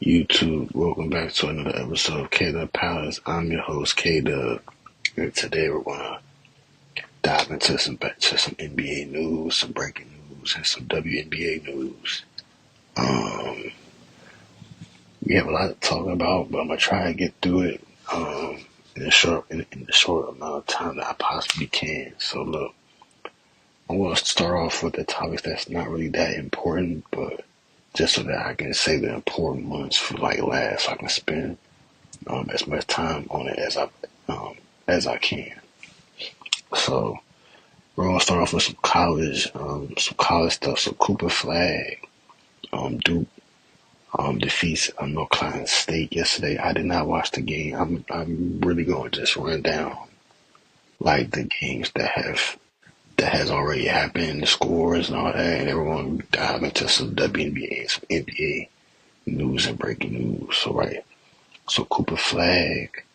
YouTube, welcome back to another episode of K-Dub Palace. I'm your host, K-Dub, and today we're gonna dive into some NBA news, some breaking news, and some WNBA news. Um, we have a lot to talk about, but I'm gonna try to get through it in the short amount of time that I possibly can. So look, I'm gonna start off with the topics that's not really that important, but just so that I can save the important ones for like last, so I can spend as much time on it as I can. So we're gonna start off with some college stuff. So Cooper Flag, Duke defeats North Carolina State yesterday. I did not watch the game. I'm really gonna just run down like the games that has already happened, the scores and all that, and then we're gonna dive into some WNBA and some NBA news and breaking news. So Cooper Flag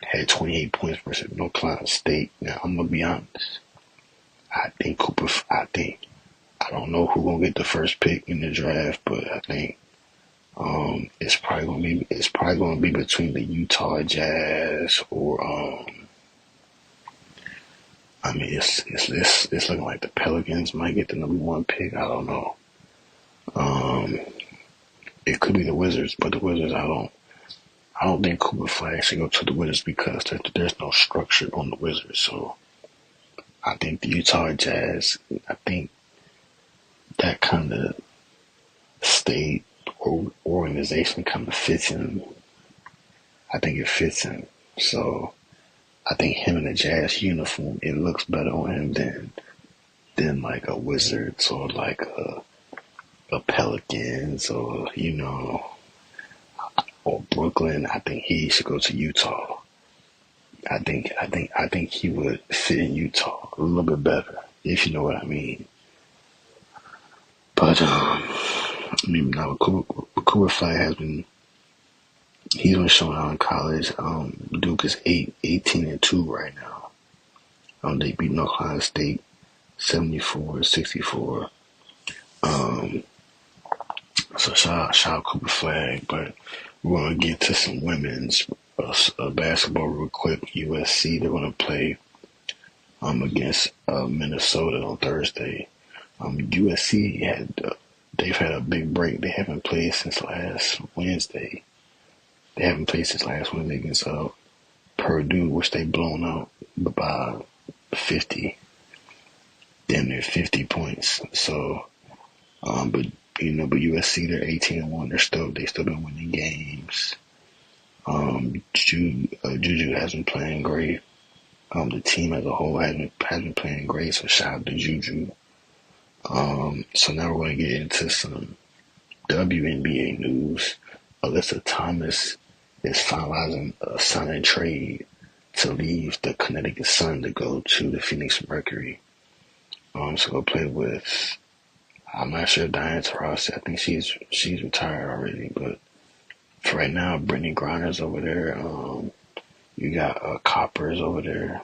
had 28 points versus North Carolina State. Now I'm gonna be honest. I don't know who gonna get the first pick in the draft, but I think it's probably gonna be between the Utah Jazz or it's looking like the Pelicans might get the number one pick. I don't know. Um, it could be the Wizards, but the Wizards I don't think Cooper Flag should go to the Wizards because there's no structure on the Wizards. So I think the Utah Jazz. I think that kind of state or organization kind of fits him. I think it fits him. So I think him in a Jazz uniform, it looks better on him than like a Wizards or like a Pelicans or Brooklyn. I think he should go to Utah. I think he would fit in Utah a little bit better, if you know what I mean. But now Cooper Flag he's been showing out in college. Duke is 18-2 right now. They beat North Carolina State 74-64. So shout out Cooper Flag, but we're gonna get to some women's basketball real quick. USC, they're gonna play against Minnesota on Thursday. USC they've had a big break. They haven't played since last Wednesday. They haven't played since last Wednesday against Purdue, which they blown out by 50, damn near 50 points. So, but USC they're 18-1. They still been winning games. Juju has been playing great. The team as a whole has been playing great. So shout out to Juju. So now we're going to get into some WNBA news. Alyssa Thomas is finalizing a sign and trade to leave the Connecticut Sun to go to the Phoenix Mercury. So go play with, I'm not sure, Diana Taurasi. I think she's retired already, but for right now, Brittany Griner's over there. You got Coppers over there.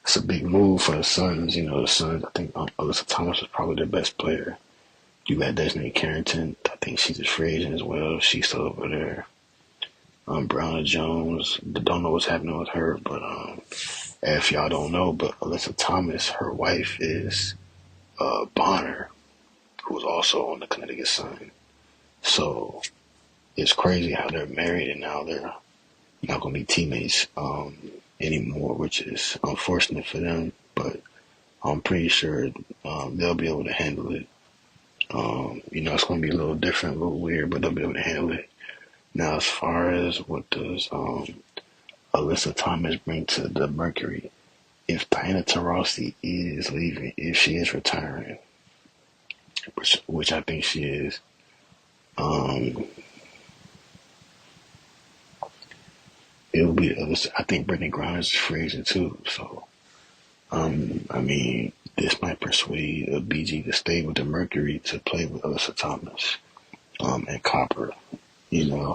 It's a big move for the Suns. You know, the Suns, I think Alyssa Thomas is probably their best player. You got Desiree Carrington. I think she's a free agent as well. She's still over there. Brown Jones. Don't know what's happening with her, but if y'all don't know, but Alyssa Thomas, her wife is Bonner, who's also on the Connecticut Sun. So it's crazy how they're married and now they're not going to be teammates anymore, which is unfortunate for them. But I'm pretty sure they'll be able to handle it. It's going to be a little different, a little weird, but they'll be able to handle it. Now, as far as what does Alyssa Thomas bring to the Mercury, if Diana Taurasi is leaving, if she is retiring, which I think she is, it'll be Alyssa. I think Brittany Griner is a free agent too. So, this might persuade a BG to stay with the Mercury to play with Alyssa Thomas, and Copper, to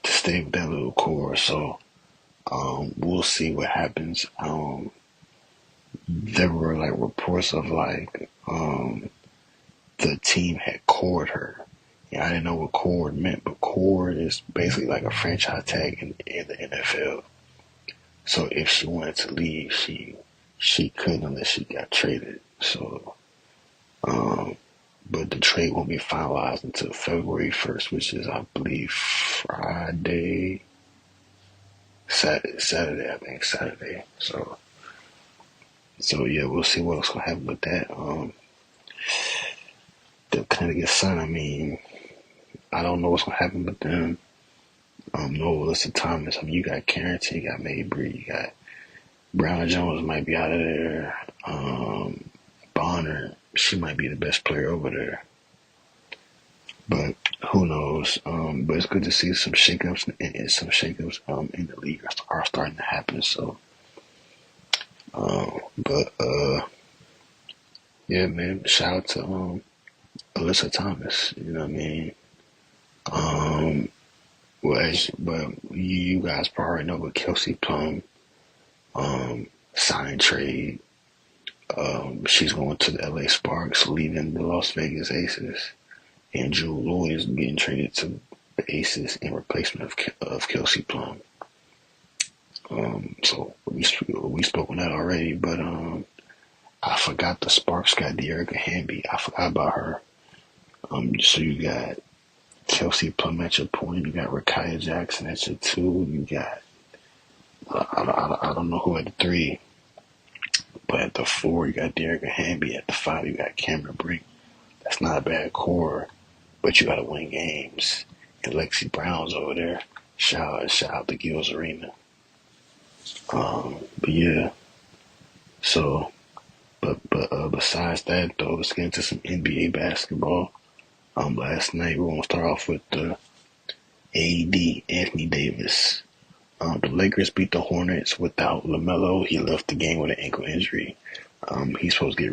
stay with that little core. So, we'll see what happens. There were like reports of like, the team had cored her. And I didn't know what cord meant, but cord is basically like a franchise tag in the NFL. So if she wanted to leave, she couldn't unless she got traded. So, um, but the trade won't be finalized until February 1st, which is, I believe, Friday, Saturday, I think Saturday. So yeah, we'll see what's gonna happen with that. The Connecticut Sun, I mean, I don't know what's gonna happen with them. No Alyssa Thomas. I mean, you got Carrington, you got Mabry, you got Brown Jones might be out of there. Bonner, she might be the best player over there. But who knows? But it's good to see some shakeups and some shakeups in the league are starting to happen. So, but yeah, man, shout out to Alyssa Thomas. You know what I mean? Well, you guys probably know, but Kelsey Plum sign trade. She's going to the LA Sparks, leaving the Las Vegas Aces. And Jewel Lloyd is getting traded to the Aces in replacement of Kelsey Plum. So we spoke on that already, but I forgot the Sparks got De'Arica Hamby. I forgot about her. So you got Kelsey Plum at your point. You got Rakaya Jackson at your two. You got I don't know who at the three, but at the four you got De'Arica Hamby. At the five you got Cameron Brink. That's not a bad core, but you got to win games. And Lexi Brown's over there. Shout out to Gills Arena. But yeah, so but besides that though, let's get into some NBA basketball. Last night we're gonna start off with the AD Anthony Davis. The Lakers beat the Hornets without LaMelo. He left the game with an ankle injury. He's supposed to get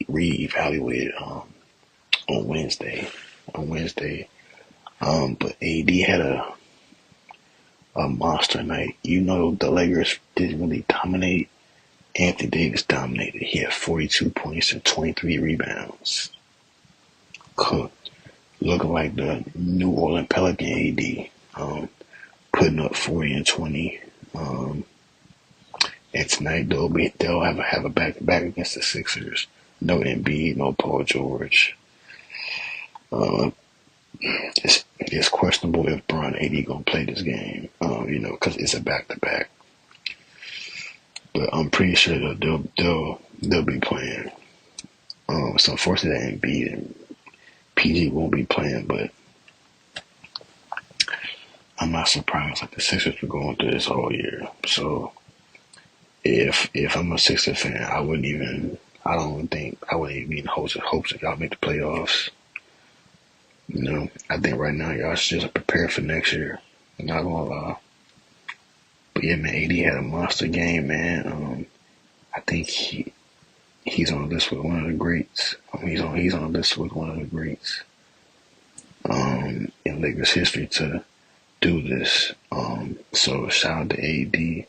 re-evaluated on Wednesday. But AD had a monster night. You know, the Lakers didn't really dominate. Anthony Davis dominated. He had 42 points and 23 rebounds. Cooked. Looking like the New Orleans Pelican AD. Putting up 40 and 20. And tonight they'll have a back-to-back against the Sixers. No Embiid, no Paul George. It's questionable if Bron AD gonna play this game. Because it's a back-to-back. But I'm pretty sure they'll be playing. It's unfortunate that Embiid and PG won't be playing, but I'm not surprised. Like the Sixers were going through this all year. So if I'm a Sixers fan, I wouldn't even be in hopes that y'all make the playoffs. I think right now y'all should just prepare for next year. I'm not gonna lie. But yeah, man, AD had a monster game, man. I think he's on a list with one of the greats. He's on a list with one of the greats in Lakers history to do this. So shout out to AD.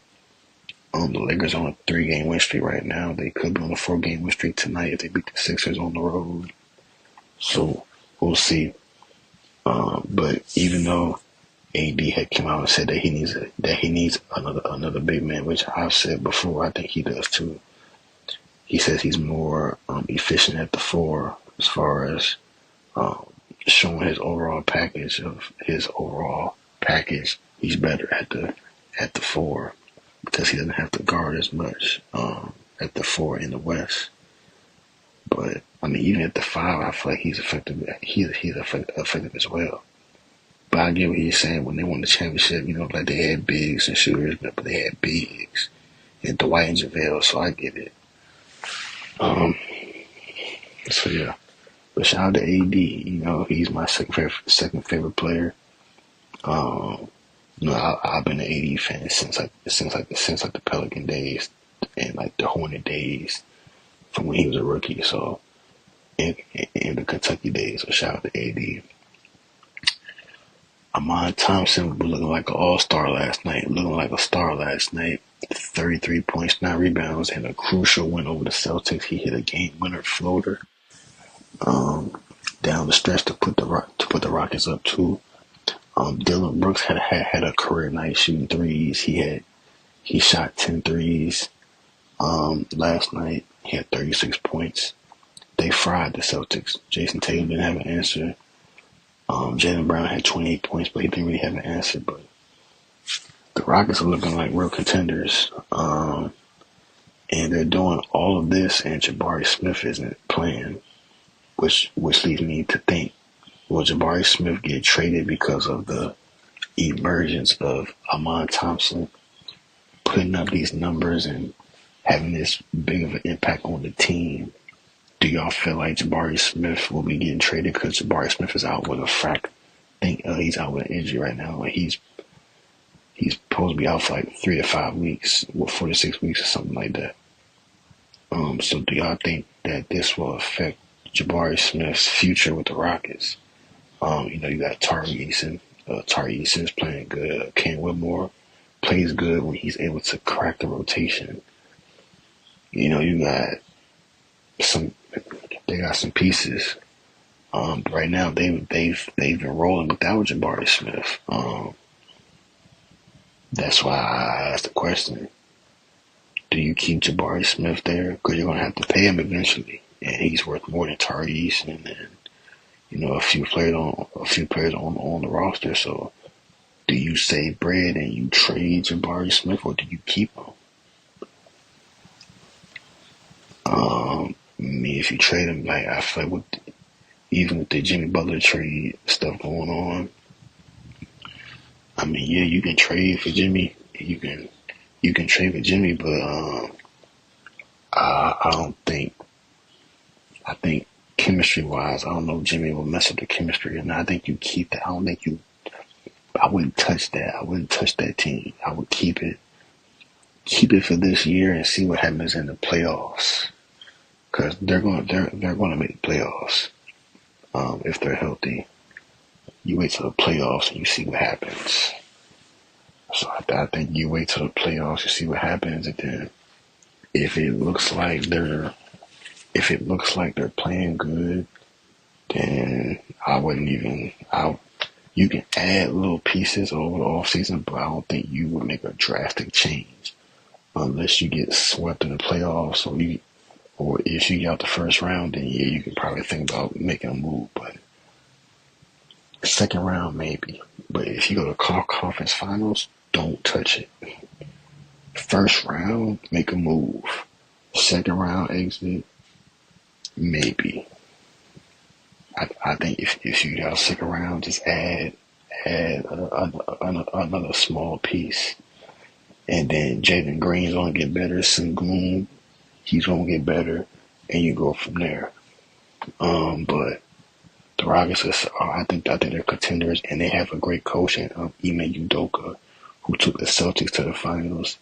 The Lakers on a 3-game win streak right now. They could be on a 4-game win streak tonight if they beat the Sixers on the road. So we'll see. But even though AD had come out and said that he needs another big man, which I've said before, I think he does too. He says he's more efficient at the four as far as showing his overall package. He's better at the four because he doesn't have to guard as much at the four in the West. But I mean, even at the five, I feel like he's effective. He's effective as well. But I get what he's saying. When they won the championship, like they had bigs and shooters, but they had bigs and Dwight and JaVale. So I get it. So yeah. But shout out to AD. He's my second favorite player. I've been an AD fan since the Pelican days and like the Hornet days from when he was a rookie. So in the Kentucky days. So shout out to AD. Amon Thompson was looking like an all-star last night. 33 points, 9 rebounds, and a crucial win over the Celtics. He hit a game winner floater. down the stretch to put the Rockets up too. Dylan Brooks had a career night shooting threes. He shot 10 threes. Last night he had 36 points. They fried the Celtics. Jason Tatum didn't have an answer. Jaylen Brown had 28 points, but he didn't really have an answer. But the Rockets are looking like real contenders. And they're doing all of this, and Jabari Smith isn't playing, which leads me to think, will Jabari Smith get traded because of the emergence of Amon Thompson putting up these numbers and having this big of an impact on the team? Do y'all feel like Jabari Smith will be getting traded because Jabari Smith is out with a he's out with an injury right now. Like he's supposed to be out for like 3 to 5 weeks, or 4 to 6 weeks, or something like that. So do y'all think that this will affect Jabari Smith's future with the Rockets? You got Tari Eason. Tari Eason's playing good. Ken Whitmore plays good when he's able to crack the rotation. You got they got some pieces. Right now they've been rolling without Jabari Smith. That's why I asked the question: do you keep Jabari Smith there? Because you're gonna have to pay him eventually, and he's worth more than Tari Eason and a few players on the roster. So do you save bread and you trade Jabari Smith, or do you keep him? If you trade him, like I feel like even with the Jimmy Butler trade stuff going on, yeah, you can trade for Jimmy. You can trade for Jimmy, but I don't think. I think chemistry wise, I don't know if Jimmy will mess up the chemistry or not. I think you keep that. I wouldn't touch that. I wouldn't touch that team. I would keep it for this year and see what happens in the playoffs. Because they're going to make the playoffs if they're healthy. You wait till the playoffs and you see what happens. So I think you wait till the playoffs, you see what happens, and then if it looks like they're playing good, then I wouldn't even. You can add little pieces over the offseason, but I don't think you would make a drastic change unless you get swept in the playoffs, or if you get out the first round, then yeah, you can probably think about making a move. But second round, maybe. But if you go to conference finals, don't touch it. First round, make a move. Second round exit, maybe. I think if you got a second round, just add another small piece. And then Jalen Green's gonna get better. Sengun, he's gonna get better, and you go from there. But the Rockets I think they're contenders, and they have a great coach in Ime Udoka, who took the Celtics to the finals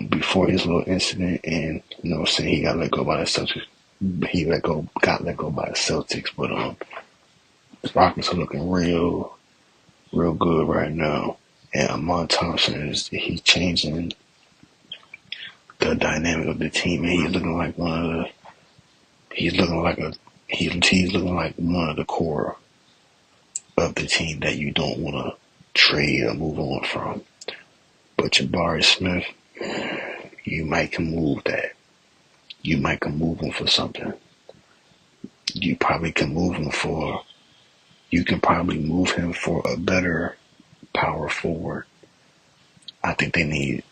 before his little incident, and saying he got let go by the Celtics. He got let go by the Celtics, but the Rockets are looking real good right now. And Amon Thompson he's changing the dynamic of the team, and he's looking like one of the core of the team that you don't want to trade or move on from. But Jabari Smith, you might can move that. You might can move him for something. You probably can move him for. You can probably move him for a better power forward. I think they need.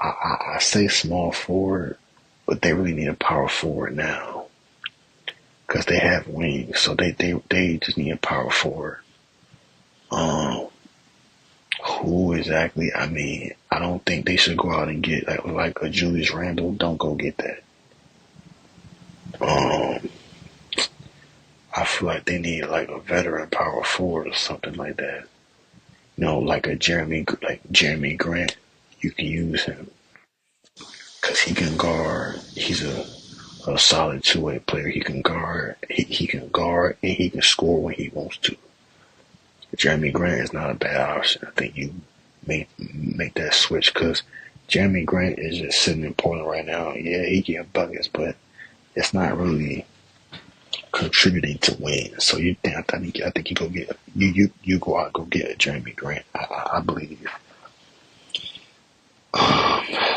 I say small forward, but they really need a power forward now because they have wings, so they just need a power forward. Who exactly? I don't think they should go out and get like a Julius Randle. Don't go get that. I feel like they need like a veteran power forward or something like that. Like Jeremy Grant. You can use him because he can guard. He's a solid two-way player. He can guard. He can guard and he can score when he wants to. Jeremy Grant is not a bad option. I think you make that switch because Jeremy Grant is just sitting in Portland right now. Yeah, he getting buckets, but it's not really contributing to win. So I think you go get you go out and go get a Jeremy Grant. I believe.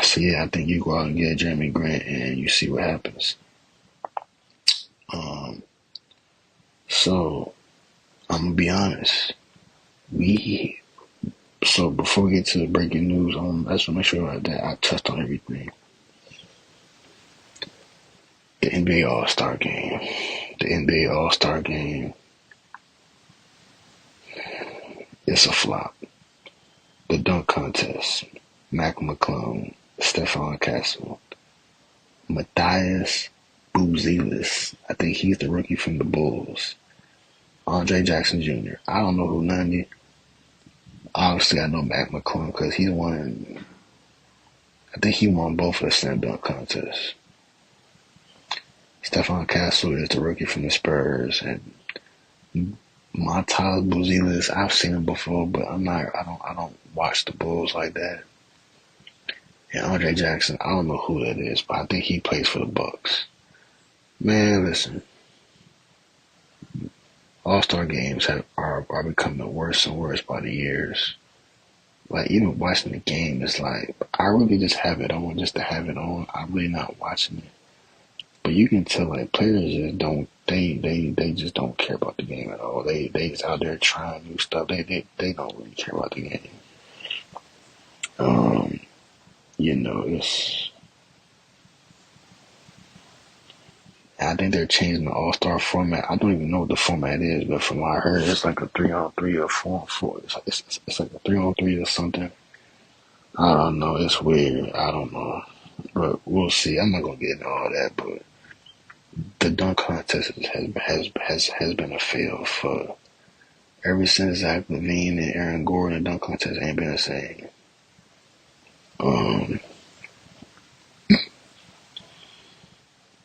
So yeah, I think you go out and get a Jeremy Grant and you see what happens. Um, so I'm gonna be honest. We so before we get to the breaking news, I just want to make sure that I touched on everything. The NBA All-Star Game. The NBA All-Star Game. It's a flop. The dunk contest. Mac McClung, Stephon Castle, Matthias Buzelis. I think he's the rookie from the Bulls. Andre Jackson Jr. I don't know who none of you. Obviously, I know Mac McClung because he won. I think he won both of the slam dunk contests. Stephon Castle is the rookie from the Spurs, and Matthias Buzelis. I've seen him before, but I'm not. I don't watch the Bulls like that. And Andre Jackson, I don't know who that is, but I think he plays for the Bucks. Man, listen. All-Star games are becoming worse and worse by the years. Like, even watching the game, it's like, I really just have it on just to have it on. I'm really not watching it. But you can tell, like, players just don't, they just don't care about the game at all. They just out there trying new stuff. They don't really care about the game. I think they're changing the All-Star format. I don't even know what the format is, but from what I heard, it's like a 3-on-3 or 4-on-4. It's like a 3-on-3 or something. I don't know. It's weird. I don't know. But we'll see. I'm not going to get into all that, but the dunk contest has been a fail for ever since Zach LaVine and Aaron Gordon. The dunk contest ain't been the same.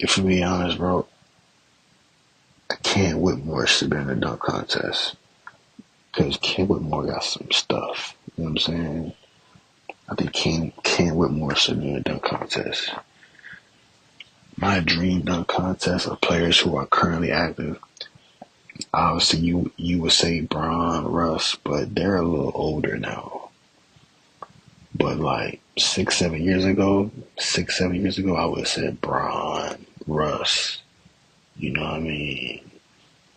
If we be honest, bro, Ken Whitmore should have been in the dunk contest. Because Ken Whitmore got some stuff. You know what I'm saying? I think Ken Whitmore should be in the dunk contest. My dream dunk contest of players who are currently active. Obviously, you would say Bron, Russ, but they're a little older now. But like 6-7 years ago, I would have said Bron, Russ, you know what I mean,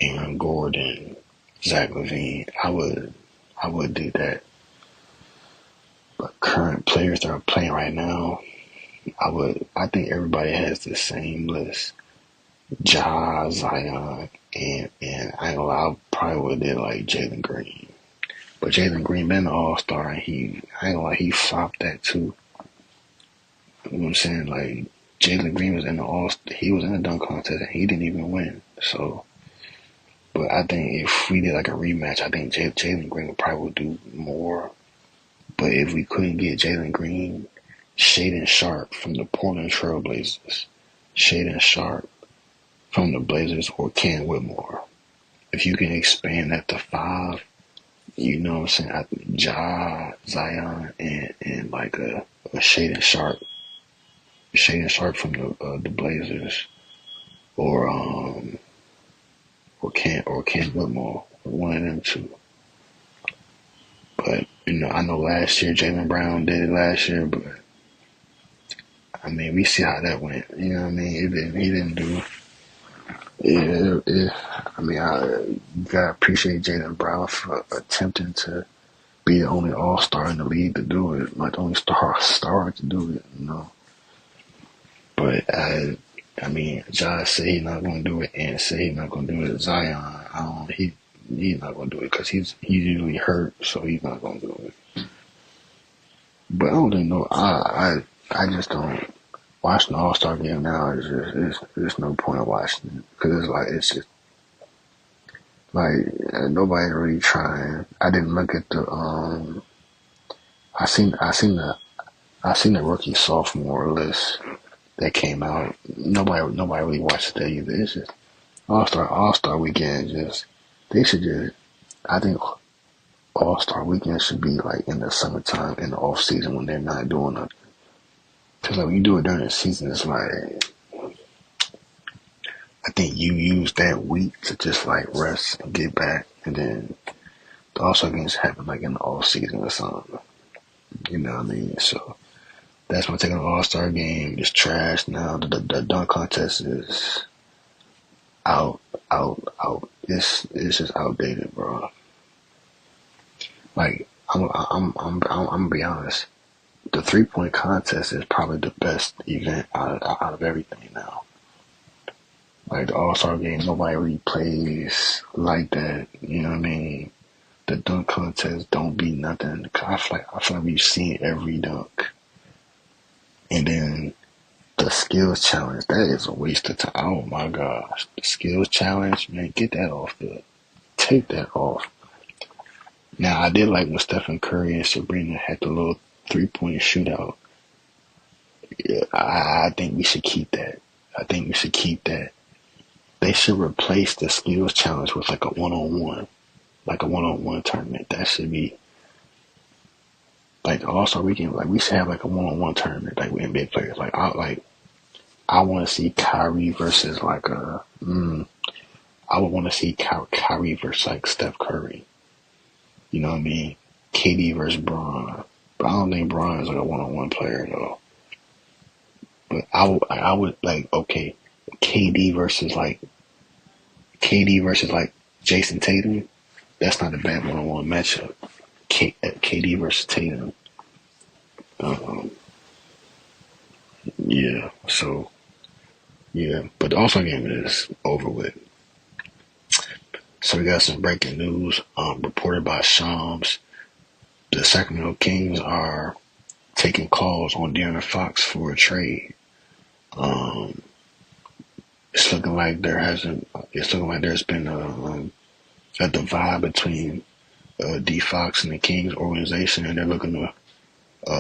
Aaron Gordon, Zach LaVine. I would do that. But current players that are playing right now, I think everybody has the same list. Ja, Zion, and I ain't gonna lie, I probably would have did like Jalen Green. But Jalen Green been an all-star, and I ain't gonna lie, he flopped that too. You know what I'm saying? Like, Jalen Green was in he was in the dunk contest, and he didn't even win. So, but I think if we did like a rematch, I think Jalen Green would probably do more. But if we couldn't get Jalen Green, Shaedon Sharpe from the Portland Trail Blazers, Shaedon Sharpe from the Blazers, or Ken Whitmore. If you can expand that to 5, you know what I'm saying? I think Ja, Zion, and like a Shaedon Sharpe from the Blazers, or Ken Whitmore, one of them two. But I know last year Jaylen Brown did it last year, but I mean we see how that went. You know what I mean? He didn't do. I mean, you gotta appreciate Jaylen Brown for attempting to be the only all-star in the league to do it, like the only star to do it, you know. But I mean, Josh said he's not gonna do it, and said he's not gonna do it. Zion, he's not gonna do it because he's usually hurt, so he's not gonna do it. But I don't even know. I just don't. Watching the All-Star game now is there's no point of watching it because it's just like nobody really trying. I didn't look at the I seen the rookie sophomore list that came out. Nobody really watched that either. It's just All-Star weekend. They should just. I think All-Star weekend should be like in the summertime, in the off season when they're not doing nothing. Because like when you do it during the season, it's like I think you use that week to just like rest and get back, and then the All-Star games happen like in the off season or something. You know what I mean? So that's my take on the All-Star game. It's trash now. The dunk contest is out, out. It's just outdated, bro. Like I'm gonna be honest. The 3-point contest is probably the best event out of everything now. Like the All-Star game, nobody really plays like that. You know what I mean? The dunk contest don't be nothing. I feel like we've seen every dunk. And then the skills challenge, that is a waste of time. Oh my gosh. The skills challenge, man, get that off take that off. Now I did like when Stephen Curry and Sabrina had the little 3-point shootout. Yeah, I think we should keep that. I think we should keep that. They should replace the skills challenge with like a one-on-one tournament. That should be like also we should have like a one-on-one tournament like with NBA players. I want to see Kyrie versus I would want to see Kyrie versus like Steph Curry. You know what I mean? KD versus Bron. But I don't think Bron is like a one-on-one player though. But I would like okay, KD versus like Jason Tatum. That's not a bad one-on-one matchup. KD versus Tatum. Um, yeah. So yeah, but the All-Star game is over with. So we got some breaking news reported by Shams. The Sacramento Kings are taking calls on De'Aaron Fox for a trade. Um, it's looking like there's been a divide between D Fox and the Kings organization, and they're looking to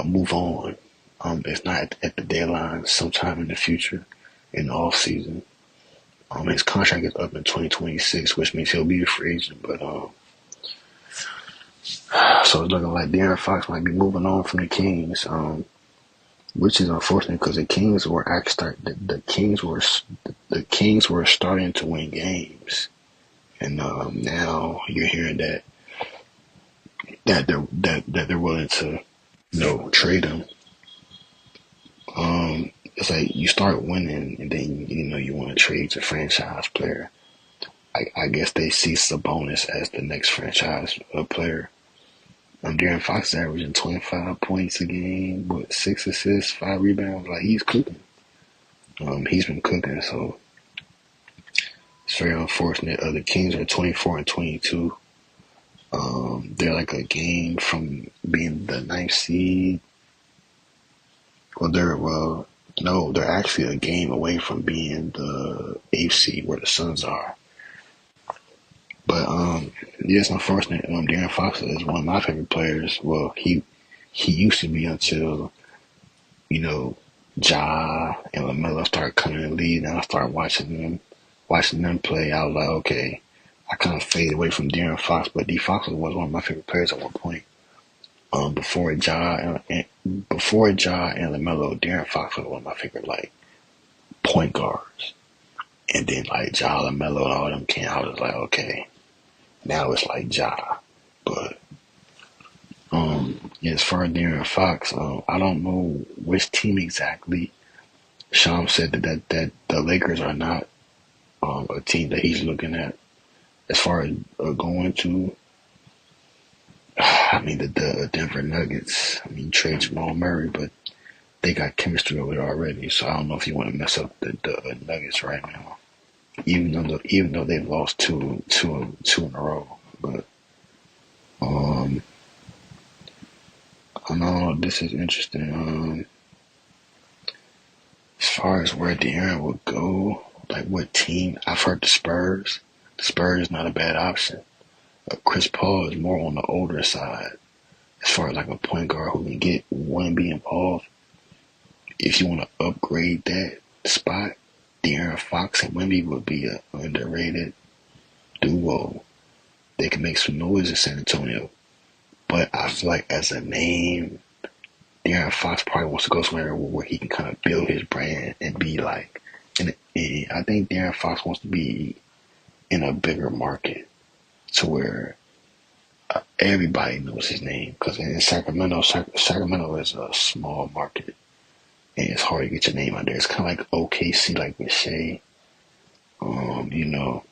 move on. If not at the deadline, sometime in the future, in the off season. His contract is up in 2026, which means he'll be a free agent. But so it's looking like De'Aaron Fox might be moving on from the Kings, which is unfortunate because the Kings were the Kings were starting to win games, and now you're hearing that they're willing to trade him. It's like you start winning, and then you want to trade your franchise player. I guess they see Sabonis as the next franchise player. De'Aaron Fox is averaging 25 points a game, 6 assists, 5 rebounds. Like he's cooking. He's been cooking, so it's very unfortunate. The Kings are 24 and 22. They're like a game from being the ninth seed. No, they're actually a game away from being the eighth seed where the Suns are. But yeah, it's unfortunate. De'Aaron Fox is one of my favorite players. Well, he used to be until Ja and LaMelo started coming in the league, and I started watching them play. I was like, okay, I kind of faded away from De'Aaron Fox, but D Fox was one of my favorite players at one point. Before Ja and LaMelo, De'Aaron Fox was one of my favorite point guards. And then Ja, LaMelo, and all them came. I was like, okay, now it's Ja. But yeah, as far as De'Aaron Fox, I don't know which team exactly. Sham said that the Lakers are not a team that he's looking at as far as going to. I mean, the Denver Nuggets. I mean, trade Jamal Murray, but they got chemistry over there already. So I don't know if you want to mess up the Nuggets right now, even though they've lost two in a row. But I know this is interesting. As far as where De'Aaron would go, like what team? I've heard the Spurs. The Spurs is not a bad option. Chris Paul is more on the older side as far as like a point guard who can get one be involved. If you want to upgrade that spot, De'Aaron Fox and Wemby would be an underrated duo. They can make some noise in San Antonio. But I feel like as a name, De'Aaron Fox probably wants to go somewhere where he can kind of build his brand and be like and I think De'Aaron Fox wants to be in a bigger market to where everybody knows his name. Because in Sacramento, Sacramento is a small market, and it's hard to get your name out there. It's kind of like OKC, like with Shea, you know,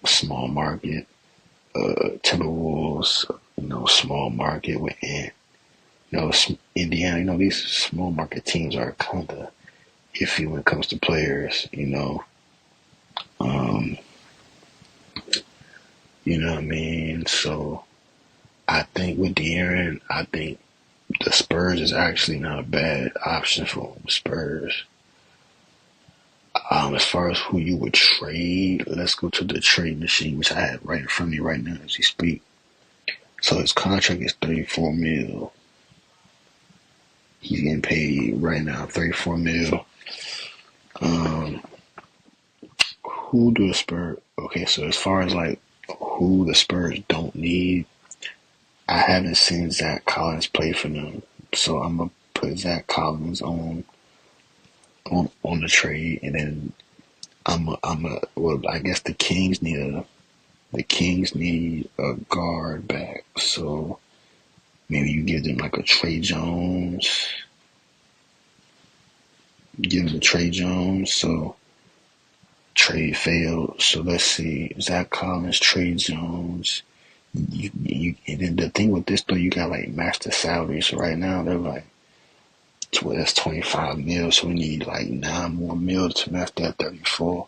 small market. Timberwolves, small market with Ant. Indiana. These small market teams are kind of iffy when it comes to players. Um, you know what I mean. So I think with De'Aaron, I think the Spurs is actually not a bad option for the Spurs. As far as who you would trade, let's go to the trade machine, which I have right in front of me right now as we speak. So his contract is $34 million. He's getting paid right now $34 million. Um, who do the Spurs? Okay, so as far as like who the Spurs don't need, I haven't seen Zach Collins play for them, so I'm gonna put Zach Collins on the trade, and then well, I guess the Kings need a guard back, so maybe you give them like a Trey Jones, so trade failed. So let's see, Zach Collins, Trey Jones. And then the thing with this though, you got like master salaries. So right now they're like, well, that's 25 mil. So we need like 9 more mil to match that 34.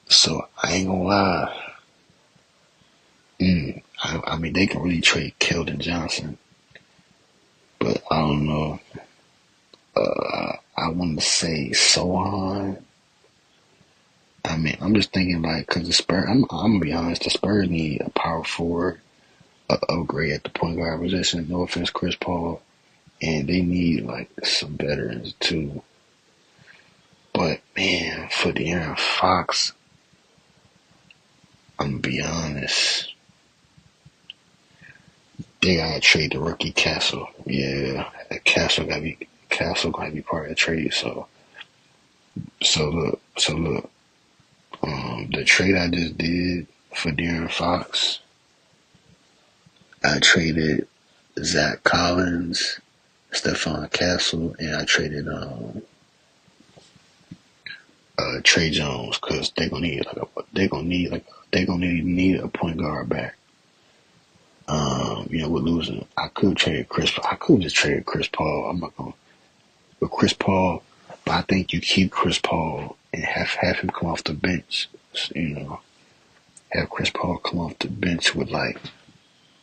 So I ain't gonna lie. I mean, they can really trade Keldon Johnson, but I don't know. I want to say Sohan. I mean, I'm just thinking like, cause the Spurs. I'm gonna be honest. The Spurs need a power forward, a upgrade at the point guard position. No offense, Chris Paul, and they need like some veterans too. But man, for De'Aaron Fox, I'm gonna be honest. They gotta trade the rookie Castle. Yeah, Castle gotta be part of the trade. So look. The trade I just did for De'Aaron Fox, I traded Zach Collins, Stephon Castle, and I traded Trey Jones because they're gonna need a point guard back. We're losing. I could just trade Chris Paul. I'm not gonna with Chris Paul, but I think you keep Chris Paul and have him come off the bench. Have Chris Paul come off the bench with like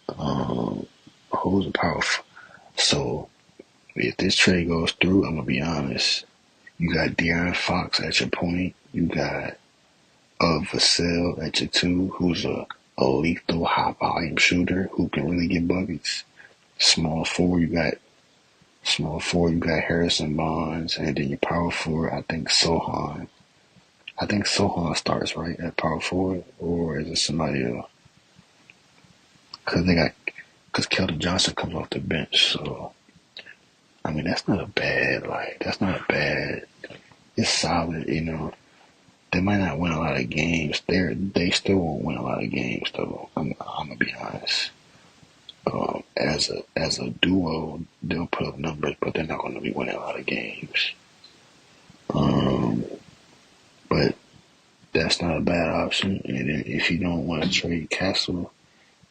who's the power. So if this trade goes through, I'm gonna be honest. You got De'Aaron Fox at your point. You got Vassell at your two, who's a lethal high volume shooter who can really get buckets. Small forward, you got Harrison Barnes, and then your power forward, I think Sohan. I think Sohan starts right at power forward, or is it somebody else? Because Keldon Johnson comes off the bench, so I mean that's not a bad. It's solid, They might not win a lot of games. They still won't win a lot of games, though. I'm gonna be honest. As a duo, they'll put up numbers, but they're not going to be winning a lot of games. But that's not a bad option. And then if you don't want to trade Castle,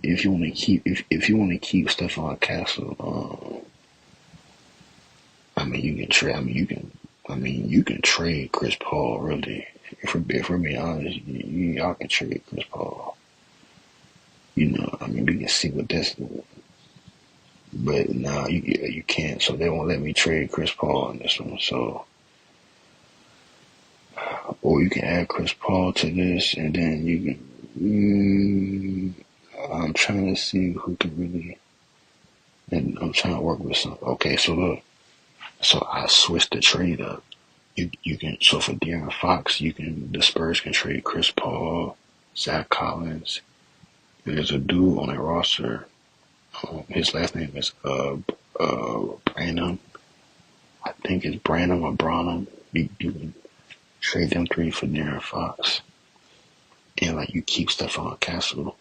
if you want to keep Stephon Castle, I mean you can trade. You can trade Chris Paul. Really, if we're being honest, y'all can trade Chris Paul. We can see what this. But nah, you can't. So they won't let me trade Chris Paul on this one. So, or you can add Chris Paul to this, and then you can. I'm trying to see who can really. And I'm trying to work with some. Okay, so look. So I switched the trade up. You can. So for De'Aaron Fox, the Spurs can trade Chris Paul, Zach Collins. There's a dude on their roster. His last name is Branham. I think it's Branham or Branham. Trade them three for De'Aaron Fox, and like you keep Stephon Castle,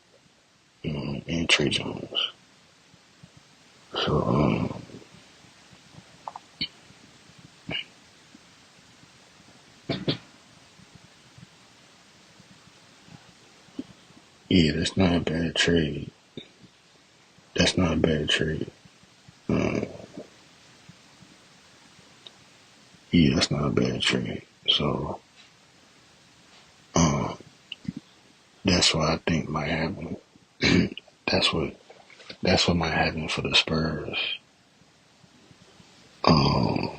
and Trey Jones. So yeah, that's not a bad trade. That's not a bad trade. Um, yeah, that's not a bad trade. So um, that's what I think might happen. that's what that's what might happen for the Spurs. Um,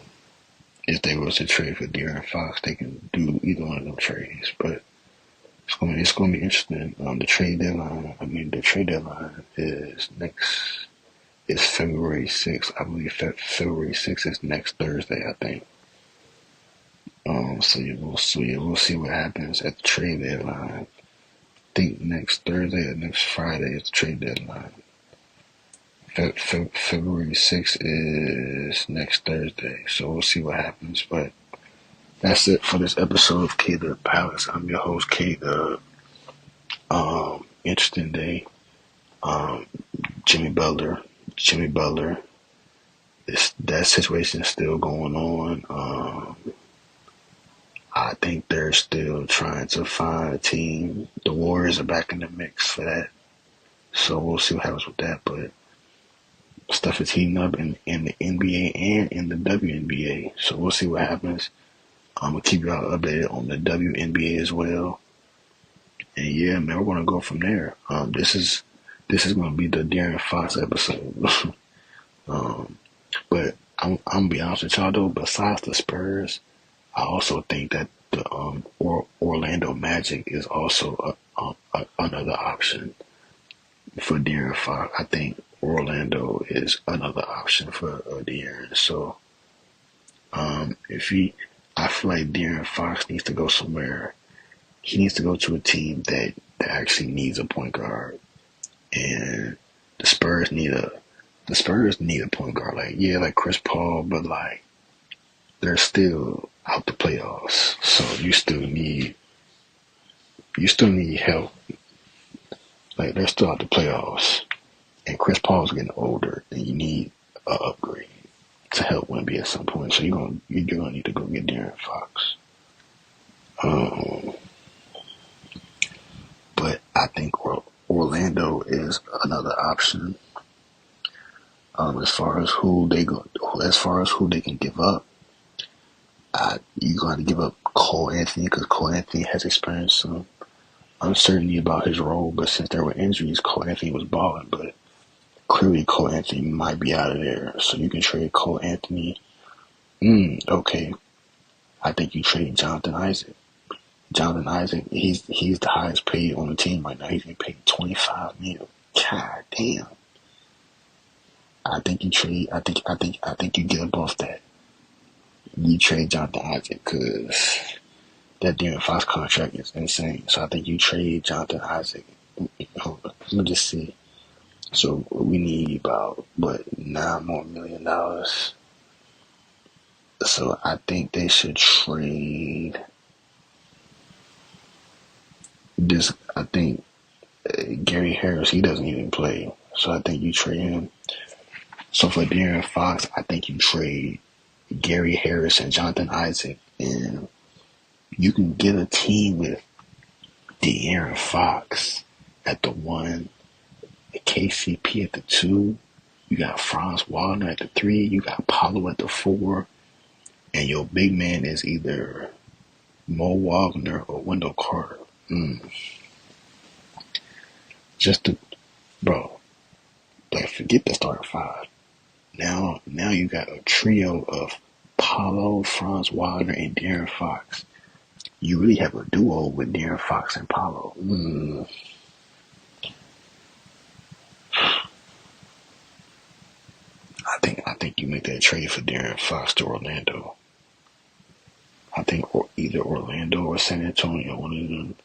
if they was to trade for De'Aaron Fox, they can do either one of them trades. But it's gonna be interesting. The trade deadline. I mean, the trade deadline is next. It's February 6th. I believe February 6th is next Thursday. I think. We'll see what happens at the trade deadline. I think next Thursday or next Friday is the trade deadline. February 6th is next Thursday, so we'll see what happens. But that's it for this episode of K Dub Palace. I'm your host, K Dub. Interesting day. Um, Jimmy Butler. That situation is still going on. I think they're still trying to find a team. The Warriors are back in the mix for that. So we'll see what happens with that. But stuff is heating up in the NBA and in the WNBA. So we'll see what happens. I'm going to keep y'all updated on the WNBA as well. And yeah, man, we're going to go from there. This is going to be the De'Aaron Fox episode. But I'm going to be honest with y'all, though, besides the Spurs, I also think that the Orlando Magic is also another option for De'Aaron Fox. I think Orlando is another option for De'Aaron. So I feel like De'Aaron Fox needs to go somewhere. He needs to go to a team that actually needs a point guard, and the Spurs need a point guard. Like Chris Paul, but like they're still out the playoffs, so you still need help. Like they're still out the playoffs, and Chris Paul's getting older, and you need an upgrade to help Wemby at some point. So you're gonna need to go get De'Aaron Fox. But I think Orlando is another option. As far as who they can give up, you're going to give up Cole Anthony because Cole Anthony has experienced some uncertainty about his role. But since there were injuries, Cole Anthony was balling. But clearly, Cole Anthony might be out of there, so you can trade Cole Anthony. Okay, I think you trade Jonathan Isaac. Jonathan Isaac, he's the highest paid on the team right now. He's getting paid $25 million. God damn. I think you trade. I think you get above that. You trade Jonathan Isaac because that De'Aaron Fox contract is insane. So I think you trade Jonathan Isaac. Hold on, let me just see. So we need about $9 more million. So I think they should trade this. I think Gary Harris. He doesn't even play. So I think you trade him. So for De'Aaron Fox, I think you trade Gary Harris and Jonathan Isaac, and you can get a team with De'Aaron Fox at the 1, KCP at the 2, you got Franz Wagner at the 3, you got Paolo at the 4, and your big man is either Mo Wagner or Wendell Carter. Forget the starting 5. Now you got a trio of Paolo, Franz Wagner, and De'Aaron Fox. You really have a duo with De'Aaron Fox and Paolo. I think you make that trade for De'Aaron Fox to Orlando. I think either Orlando or San Antonio, one of them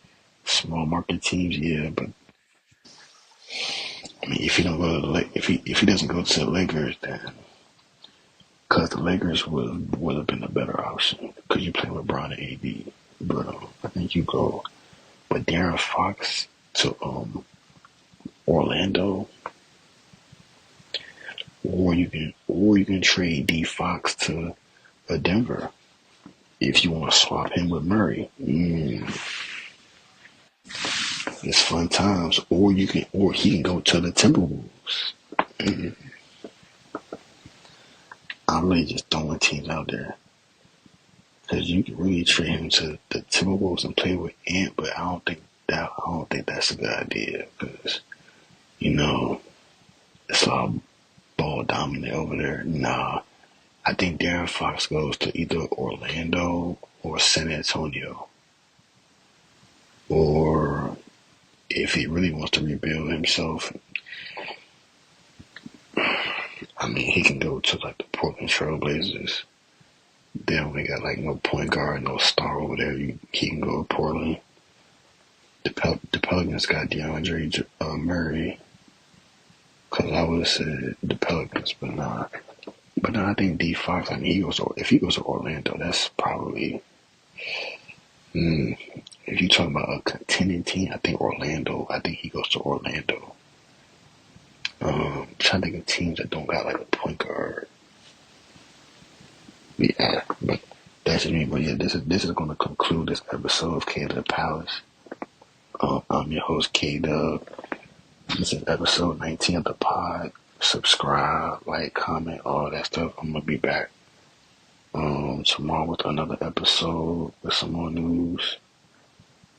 small market teams. Yeah, but I mean, if he don't go to if he doesn't go to the Lakers, then because the Lakers would have been a better option because you play LeBron and AD. But I think you go, but Darren Fox to Orlando, or you can trade D Fox to Denver if you want to swap him with Murray. It's fun times. Or he can go to the Timberwolves. Mm, I'm really just throwing teams out there because you can really trade him to the Timberwolves and play with Ant, but I don't think that's a good idea because you know it's all ball dominant over there. Nah, I think Darren Fox goes to either Orlando or San Antonio, or if he really wants to rebuild himself, I mean, he can go to like the Portland Trailblazers. They don't got like no point guard, no star over there. He can go to Portland. The Pelicans got DeAndre Murray. Cause I would have said the Pelicans, but nah. But no, I think D Fox. I mean, if he goes to Orlando, that's probably. Mm, if you talk about a contending team, I think Orlando. I think he goes to Orlando. Trying to think of teams that don't got like a point guard. Yeah, but that's just me. But yeah, this is going to conclude this episode of K Dub Palace. I'm your host K Dub. This is episode 19 of the pod. Subscribe, like, comment, all that stuff. I'm gonna be back tomorrow with another episode with some more news.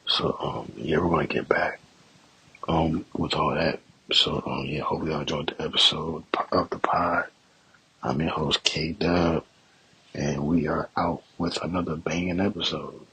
So yeah, we're gonna get back with all that. So yeah, hope y'all enjoyed the episode of the pod. I'm your host K Dub, and we are out with another banging episode.